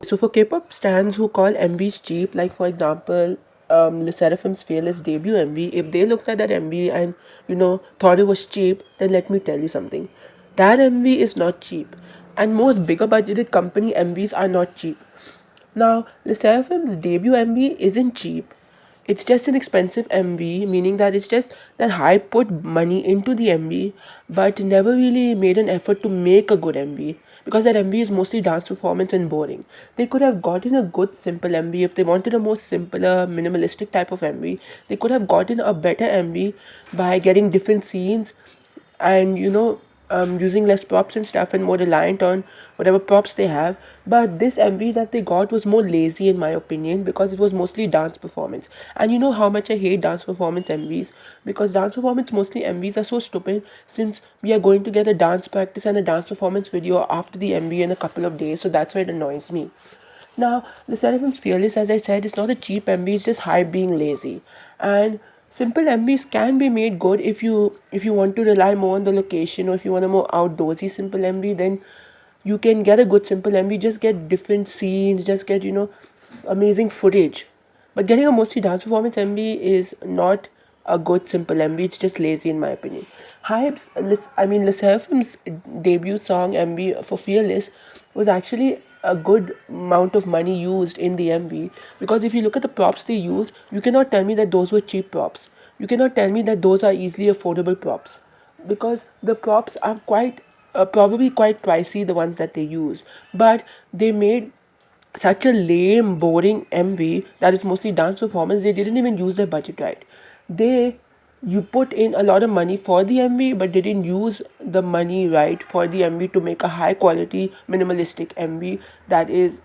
So for K-pop stans who call MVs cheap, like for example, Lesserafim's Fearless debut MV, if they looked at that MV and thought it was cheap, then let me tell you something. That MV is not cheap, and most bigger budgeted company MVs are not cheap. Now, Lesserafim's debut MV isn't cheap. It's just an expensive MV, meaning that it's just that Hype put money into the MV, but never really made an effort to make a good MV because that MV is mostly dance performance and boring. They could have gotten a good simple MV if they wanted a more simpler, minimalistic type of MV. They could have gotten a better MV by getting different scenes and using less props and stuff and more reliant on whatever props they have. But this MV that they got was more lazy in my opinion because it was mostly dance performance. And you know how much I hate dance performance MVs, because dance performance mostly MVs are so stupid, since we are going to get a dance practice and a dance performance video after the MV in a couple of days, so that's why it annoys me. Now, the Seraphim's Fearless, as I said, is not a cheap MV, it's just Hype being lazy. And simple MVs can be made good if you want to rely more on the location, or if you want a more outdoorsy simple MV, then you can get a good simple MV, just get different scenes, just get, amazing footage. But getting a mostly dance performance MV is not a good simple MV, it's just lazy in my opinion. Lesserafim's debut song MV for Fearless was actually a good amount of money used in the MV, because if you look at the props they use, you cannot tell me that those were cheap props. You cannot tell me that those are easily affordable props, because the props are probably quite pricey, the ones that they use, but they made such a lame, boring MV that is mostly dance performance. They didn't even use their budget right. You put in a lot of money for the MV, but didn't use the money right for the MV to make a high quality, minimalistic MV that is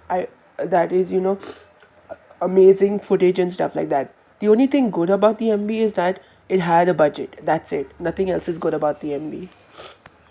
amazing footage and stuff like that. The only thing good about the MV is that it had a budget. That's it. Nothing else is good about the MV.